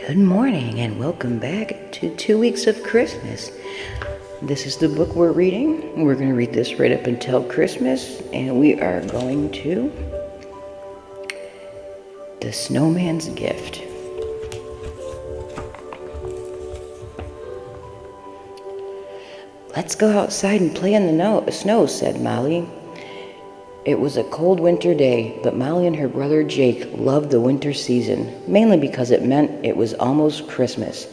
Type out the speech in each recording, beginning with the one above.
Good morning and welcome back to 2 weeks of Christmas. This is the book we're reading. We're going to read this right up until Christmas, and we are going to The Snowman's Gift. "Let's go outside and play in the snow," said Molly. It was a cold winter day, but Molly and her brother Jake loved the winter season, mainly because it meant it was almost Christmas.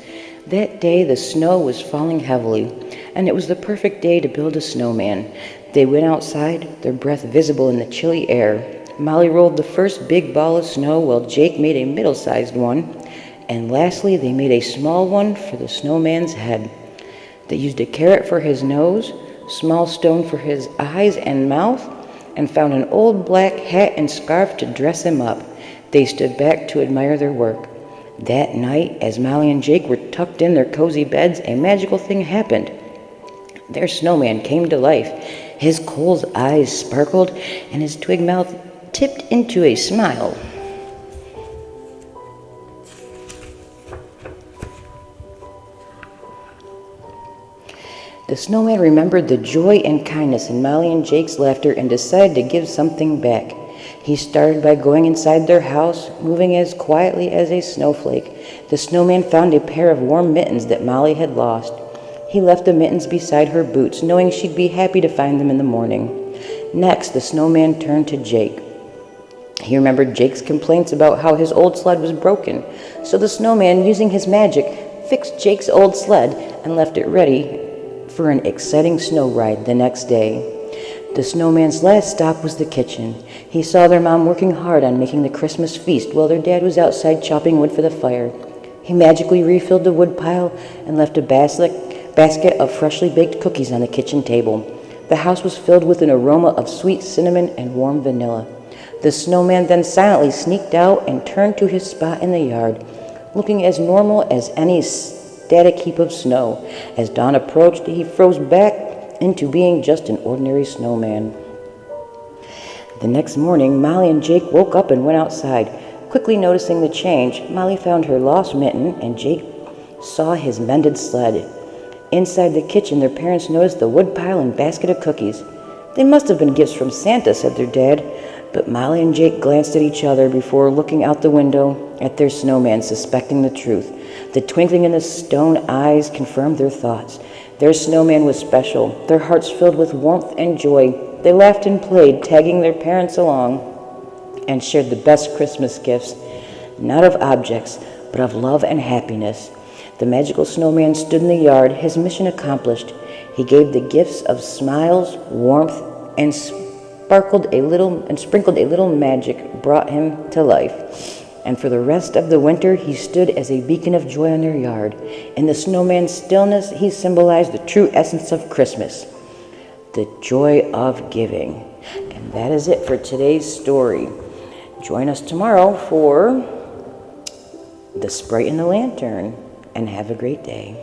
That day the snow was falling heavily, and it was the perfect day to build a snowman. They went outside, their breath visible in the chilly air. Molly rolled the first big ball of snow while Jake made a middle-sized one, and lastly they made a small one for the snowman's head. They used a carrot for his nose, small stone for his eyes and mouth, and found an old black hat and scarf to dress him up. They stood back to admire their work. That night, as Molly and Jake were tucked in their cozy beds, a magical thing happened. Their snowman came to life. His coal's eyes sparkled, and his twig mouth tipped into a smile. The snowman remembered the joy and kindness in Molly and Jake's laughter and decided to give something back. He started by going inside their house, moving as quietly as a snowflake. The snowman found a pair of warm mittens that Molly had lost. He left the mittens beside her boots, knowing she'd be happy to find them in the morning. Next, the snowman turned to Jake. He remembered Jake's complaints about how his old sled was broken, so the snowman, using his magic, fixed Jake's old sled and left it ready for an exciting snow ride the next day. The snowman's last stop was the kitchen. He saw their mom working hard on making the Christmas feast while their dad was outside chopping wood for the fire. He magically refilled the wood pile and left a basket of freshly baked cookies on the kitchen table. The house was filled with an aroma of sweet cinnamon and warm vanilla. The snowman then silently sneaked out and turned to his spot in the yard, looking as normal as any static heap of snow. As dawn approached, he froze back into being just an ordinary snowman. The next morning, Molly and Jake woke up and went outside. Quickly noticing the change, Molly found her lost mitten and Jake saw his mended sled. Inside the kitchen, their parents noticed the woodpile and basket of cookies. "They must have been gifts from Santa," said their dad, but Molly and Jake glanced at each other before looking out the window at their snowman, suspecting the truth. The twinkling in the stone eyes confirmed their thoughts. Their snowman was special, their hearts filled with warmth and joy. They laughed and played, tagging their parents along, and shared the best Christmas gifts, not of objects, but of love and happiness. The magical snowman stood in the yard, his mission accomplished. He gave the gifts of smiles, warmth, and sprinkled a little magic brought him to life. And for the rest of the winter, he stood as a beacon of joy in their yard. In the snowman's stillness, he symbolized the true essence of Christmas, the joy of giving. And that is it for today's story. Join us tomorrow for The Sprite and the Lantern, and have a great day.